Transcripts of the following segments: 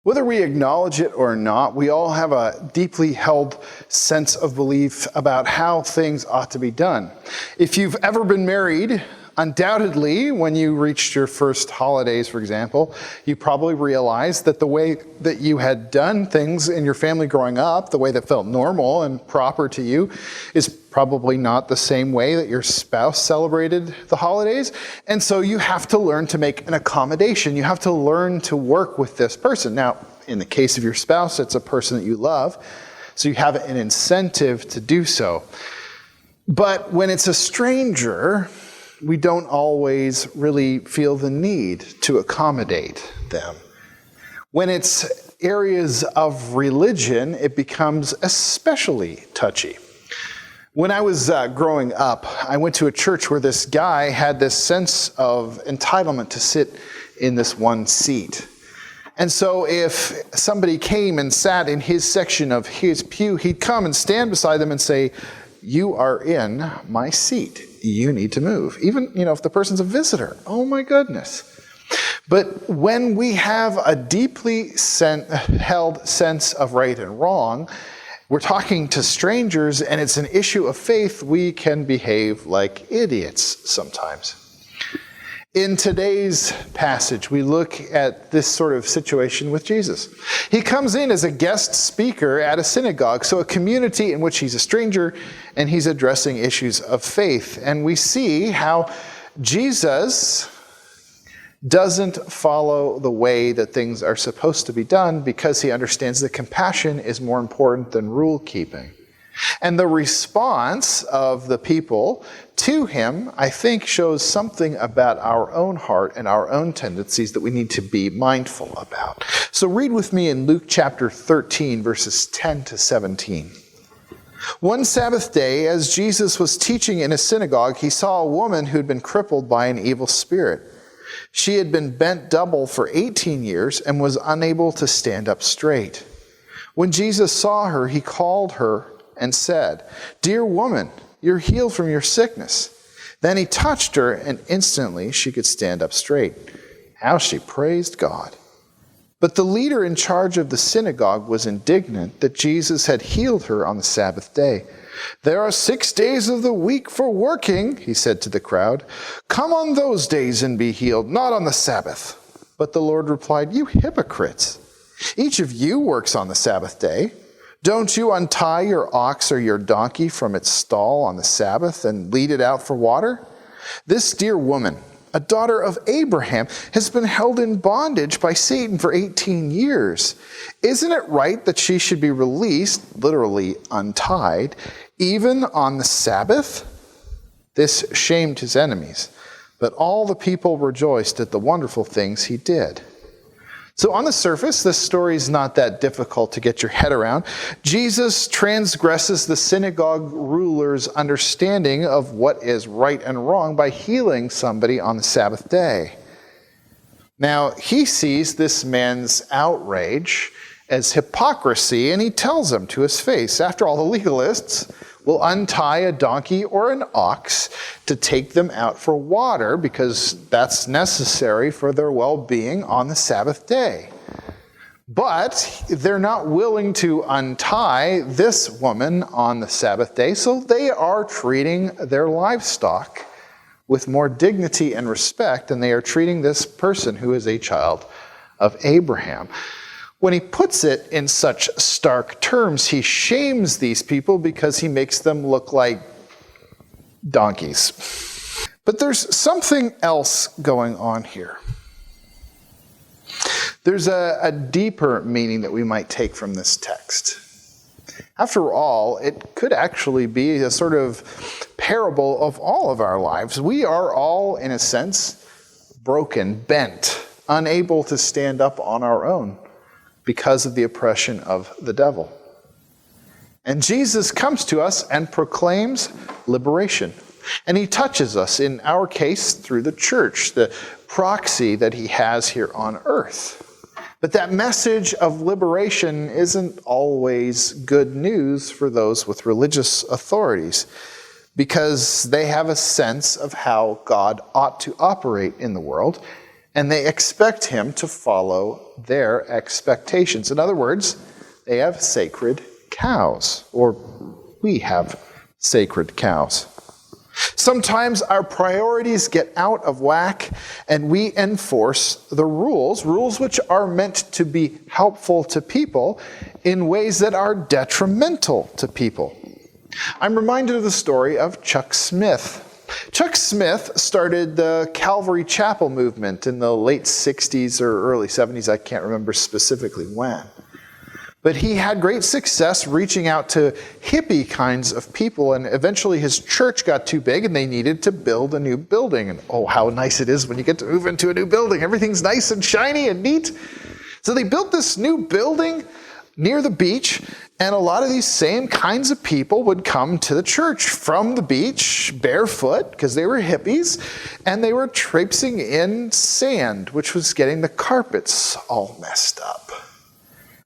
Whether we acknowledge it or not, we all have a deeply held sense of belief about how things ought to be done. If you've ever been married, undoubtedly, when you reached your first holidays, for example, you probably realized that the way that you had done things in your family growing up, the way that felt normal and proper to you, is probably not the same way that your spouse celebrated the holidays. And so you have to learn to make an accommodation. You have to learn to work with this person. Now, in the case of your spouse, it's a person that you love, so you have an incentive to do so. But when it's a stranger, we don't always really feel the need to accommodate them. When it's areas of religion, it becomes especially touchy. When I was growing up, I went to a church where this guy had this sense of entitlement to sit in this one seat. And so if somebody came and sat in his section of his pew, he'd come and stand beside them and say, "You are in my seat. You need to move." Even, if the person's a visitor. Oh my goodness. But when we have a deeply held sense of right and wrong, we're talking to strangers and it's an issue of faith, we can behave like idiots sometimes. In today's passage, we look at this sort of situation with Jesus. He comes in as a guest speaker at a synagogue, so a community in which he's a stranger, and he's addressing issues of faith. And we see how Jesus doesn't follow the way that things are supposed to be done because he understands that compassion is more important than rule keeping. And the response of the people to him, I think, shows something about our own heart and our own tendencies that we need to be mindful about. So read with me in Luke chapter 13, verses 10 to 17. One Sabbath day, as Jesus was teaching in a synagogue, he saw a woman who had been crippled by an evil spirit. She had been bent double for 18 years and was unable to stand up straight. When Jesus saw her, he called her and said, "Dear woman, you're healed from your sickness." Then he touched her, and instantly she could stand up straight. How she praised God. But the leader in charge of the synagogue was indignant that Jesus had healed her on the Sabbath day. "There are 6 days of the week for working," he said to the crowd. "Come on those days and be healed, not on the Sabbath." But the Lord replied, "You hypocrites! Each of you works on the Sabbath day. Don't you untie your ox or your donkey from its stall on the Sabbath and lead it out for water? This dear woman, a daughter of Abraham, has been held in bondage by Satan for 18 years. Isn't it right that she should be released, literally untied, even on the Sabbath?" This shamed his enemies, but all the people rejoiced at the wonderful things he did. So on the surface, this story is not that difficult to get your head around. Jesus transgresses the synagogue ruler's understanding of what is right and wrong by healing somebody on the Sabbath day. Now, he sees this man's outrage as hypocrisy, and he tells him to his face. After all, the legalists will untie a donkey or an ox to take them out for water because that's necessary for their well-being on the Sabbath day. But they're not willing to untie this woman on the Sabbath day, so they are treating their livestock with more dignity and respect than they are treating this person who is a child of Abraham. When he puts it in such stark terms, he shames these people because he makes them look like donkeys. But there's something else going on here. There's a deeper meaning that we might take from this text. After all, it could actually be a sort of parable of all of our lives. We are all, in a sense, broken, bent, unable to stand up on our own because of the oppression of the devil. And Jesus comes to us and proclaims liberation. And he touches us, in our case, through the church, the proxy that he has here on earth. But that message of liberation isn't always good news for those with religious authorities, because they have a sense of how God ought to operate in the world, and they expect him to follow their expectations. In other words, they have sacred cows, or we have sacred cows. Sometimes our priorities get out of whack and we enforce the rules which are meant to be helpful to people in ways that are detrimental to people. I'm reminded of the story of Chuck Smith. Chuck Smith started the Calvary Chapel movement in the late 60s or early 70s. I can't remember specifically when. But he had great success reaching out to hippie kinds of people, and eventually his church got too big and they needed to build a new building. And oh, how nice it is when you get to move into a new building. Everything's nice and shiny and neat. So they built this new building near the beach, and a lot of these same kinds of people would come to the church from the beach barefoot, because they were hippies, and they were traipsing in sand, which was getting the carpets all messed up.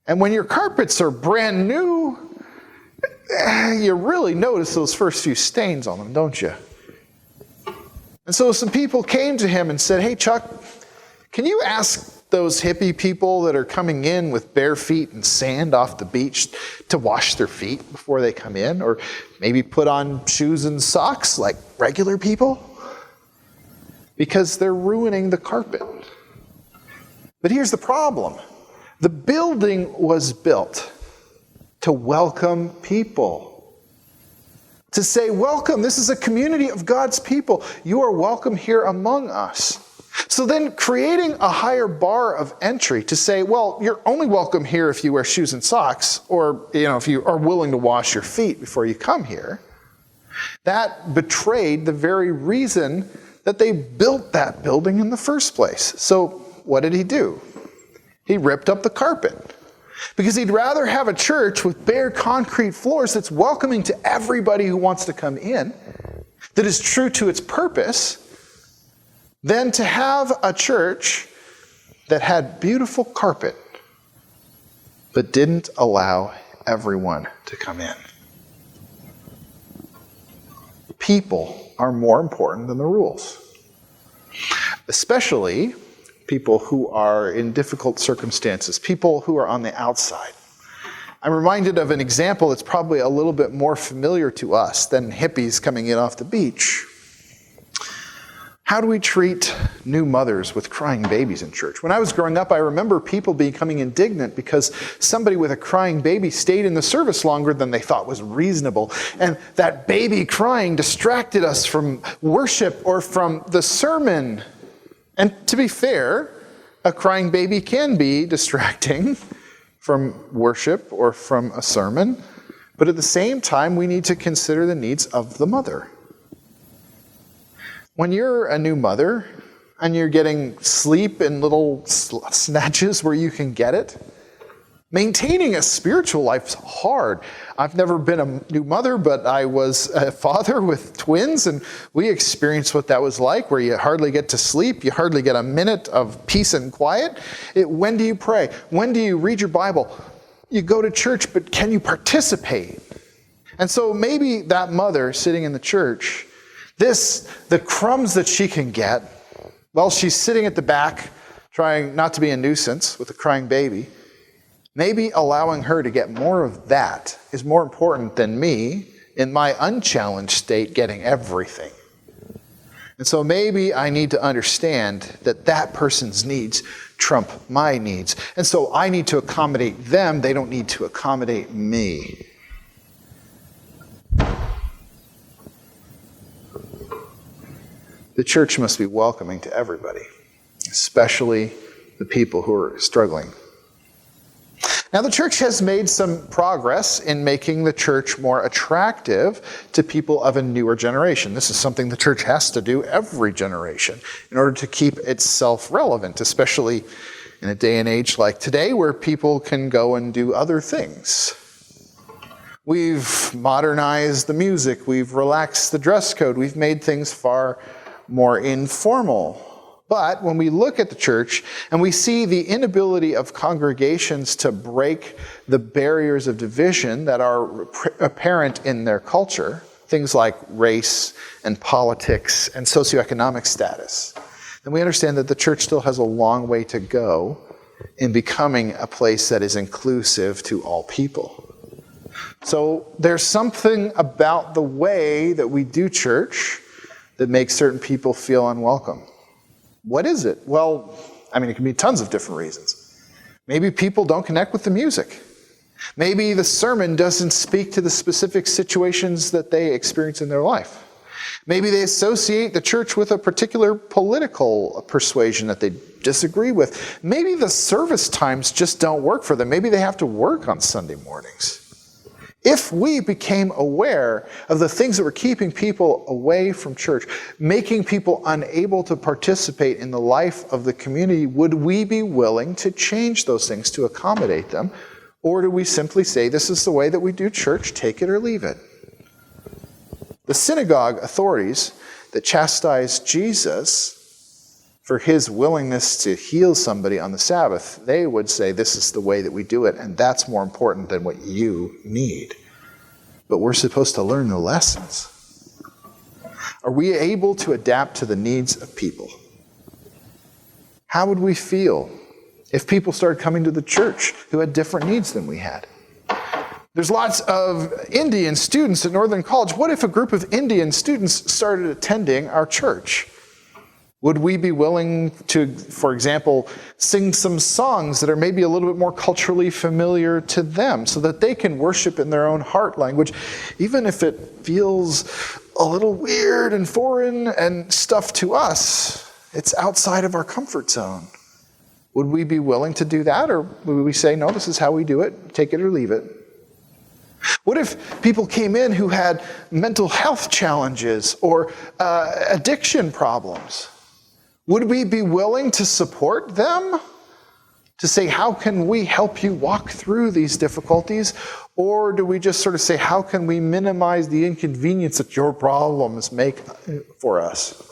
And when your carpets are brand new, you really notice those first few stains on them, don't you? And so some people came to him and said, "Hey, Chuck, can you ask those hippie people that are coming in with bare feet and sand off the beach to wash their feet before they come in? Or maybe put on shoes and socks like regular people? Because they're ruining the carpet." But here's the problem. The building was built to welcome people. To say, welcome, this is a community of God's people. You are welcome here among us. So then creating a higher bar of entry to say, well, you're only welcome here if you wear shoes and socks, or if you are willing to wash your feet before you come here, that betrayed the very reason that they built that building in the first place. So what did he do? He ripped up the carpet, because he'd rather have a church with bare concrete floors that's welcoming to everybody who wants to come in, that is true to its purpose, than to have a church that had beautiful carpet but didn't allow everyone to come in. People are more important than the rules, especially people who are in difficult circumstances, people who are on the outside. I'm reminded of an example that's probably a little bit more familiar to us than hippies coming in off the beach. How do we treat new mothers with crying babies in church? When I was growing up, I remember people becoming indignant because somebody with a crying baby stayed in the service longer than they thought was reasonable. And that baby crying distracted us from worship or from the sermon. And to be fair, a crying baby can be distracting from worship or from a sermon. But at the same time, we need to consider the needs of the mother. When you're a new mother and you're getting sleep in little snatches where you can get it, maintaining a spiritual life is hard. I've never been a new mother, but I was a father with twins, and we experienced what that was like, where you hardly get to sleep, you hardly get a minute of peace and quiet. When do you pray? When do you read your Bible? You go to church, but can you participate? And so maybe that mother sitting in the church, the crumbs that she can get while she's sitting at the back trying not to be a nuisance with a crying baby, maybe allowing her to get more of that is more important than me in my unchallenged state getting everything. And so maybe I need to understand that that person's needs trump my needs. And so I need to accommodate them. They don't need to accommodate me. The church must be welcoming to everybody, especially the people who are struggling. Now, the church has made some progress in making the church more attractive to people of a newer generation. This is something the church has to do every generation in order to keep itself relevant, especially in a day and age like today where people can go and do other things. We've modernized the music, we've relaxed the dress code, we've made things far more informal. But when we look at the church and we see the inability of congregations to break the barriers of division that are apparent in their culture, things like race and politics and socioeconomic status, then we understand that the church still has a long way to go in becoming a place that is inclusive to all people. So there's something about the way that we do church that makes certain people feel unwelcome. What is it? Well, it can be tons of different reasons. Maybe people don't connect with the music. Maybe the sermon doesn't speak to the specific situations that they experience in their life. Maybe they associate the church with a particular political persuasion that they disagree with. Maybe the service times just don't work for them. Maybe they have to work on Sunday mornings. If we became aware of the things that were keeping people away from church, making people unable to participate in the life of the community, would we be willing to change those things to accommodate them? Or do we simply say, this is the way that we do church, take it or leave it? The synagogue authorities that chastised Jesus for his willingness to heal somebody on the Sabbath, they would say, this is the way that we do it, and that's more important than what you need. But we're supposed to learn the lessons. Are we able to adapt to the needs of people? How would we feel if people started coming to the church who had different needs than we had? There's lots of Indian students at Northern College. What if a group of Indian students started attending our church? Would we be willing to, for example, sing some songs that are maybe a little bit more culturally familiar to them so that they can worship in their own heart language, even if it feels a little weird and foreign and stuff to us? It's outside of our comfort zone. Would we be willing to do that, or would we say, no, this is how we do it, take it or leave it? What if people came in who had mental health challenges or addiction problems? Would we be willing to support them? To say, how can we help you walk through these difficulties? Or do we just sort of say, how can we minimize the inconvenience that your problems make for us?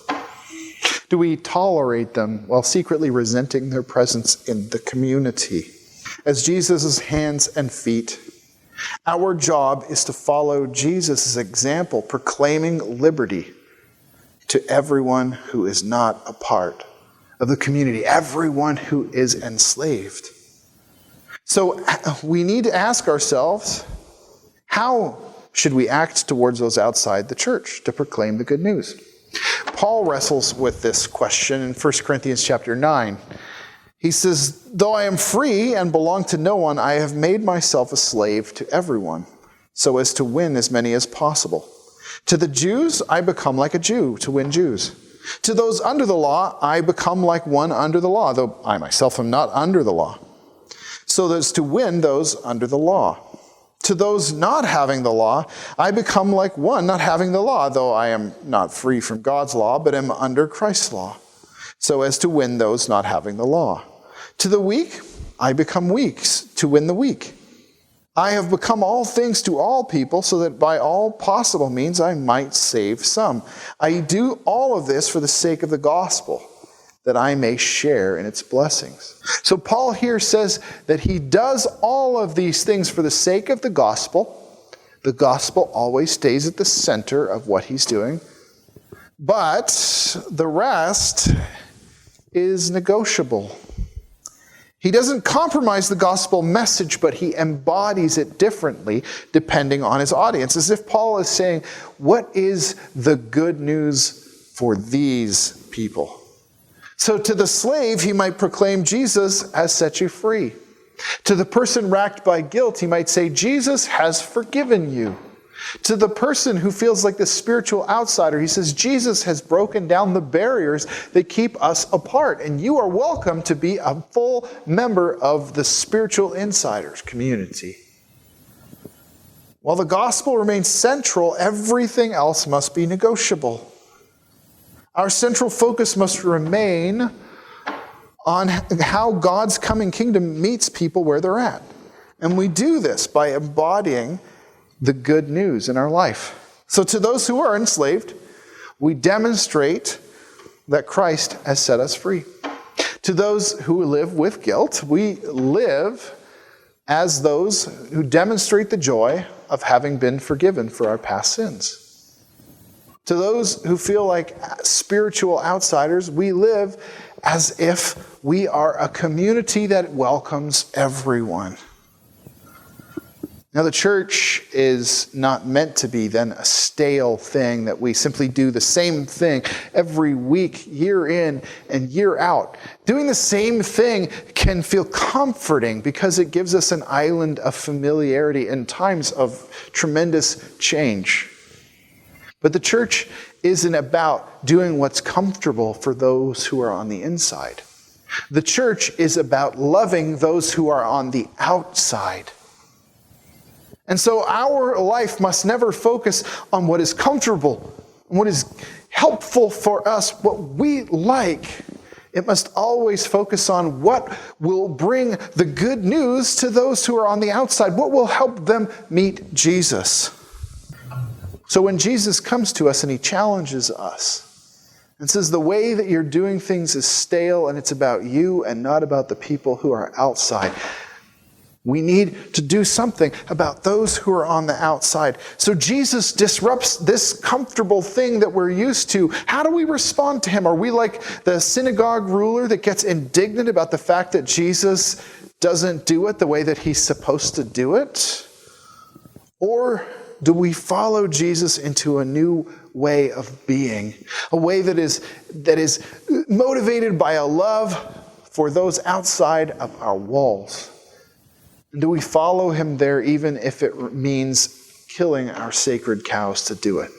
Do we tolerate them while secretly resenting their presence in the community? As Jesus' hands and feet, our job is to follow Jesus' example, proclaiming liberty to everyone who is not a part of the community, everyone who is enslaved. So we need to ask ourselves, how should we act towards those outside the church to proclaim the good news? Paul wrestles with this question in 1 Corinthians chapter 9. He says, though I am free and belong to no one, I have made myself a slave to everyone, so as to win as many as possible. To the Jews, I become like a Jew to win Jews. To those under the law, I become like one under the law, though I myself am not under the law, so as to win those under the law. To those not having the law, I become like one not having the law, though I am not free from God's law, but am under Christ's law, so as to win those not having the law. To the weak, I become weak to win the weak. I have become all things to all people, so that by all possible means I might save some. I do all of this for the sake of the gospel, that I may share in its blessings. So Paul here says that he does all of these things for the sake of the gospel. The gospel always stays at the center of what he's doing. But the rest is negotiable. He doesn't compromise the gospel message, but he embodies it differently depending on his audience. As if Paul is saying, what is the good news for these people? So to the slave, he might proclaim, Jesus has set you free. To the person racked by guilt, he might say, Jesus has forgiven you. To the person who feels like the spiritual outsider, he says, Jesus has broken down the barriers that keep us apart, and you are welcome to be a full member of the spiritual insiders community. While the gospel remains central, everything else must be negotiable. Our central focus must remain on how God's coming kingdom meets people where they're at. And we do this by embodying the good news in our life. So to those who are enslaved, we demonstrate that Christ has set us free. To those who live with guilt, we live as those who demonstrate the joy of having been forgiven for our past sins. To those who feel like spiritual outsiders, we live as if we are a community that welcomes everyone. Now, the church is not meant to be then a stale thing that we simply do the same thing every week, year in and year out. Doing the same thing can feel comforting because it gives us an island of familiarity in times of tremendous change. But the church isn't about doing what's comfortable for those who are on the inside. The church is about loving those who are on the outside. And so our life must never focus on what is comfortable, what is helpful for us, what we like. It must always focus on what will bring the good news to those who are on the outside, what will help them meet Jesus. So when Jesus comes to us and he challenges us and says the way that you're doing things is stale and it's about you and not about the people who are outside, we need to do something about those who are on the outside. So Jesus disrupts this comfortable thing that we're used to. How do we respond to him? Are we like the synagogue ruler that gets indignant about the fact that Jesus doesn't do it the way that he's supposed to do it? Or do we follow Jesus into a new way of being? A way that is motivated by a love for those outside of our walls? And do we follow him there even if it means killing our sacred cows to do it?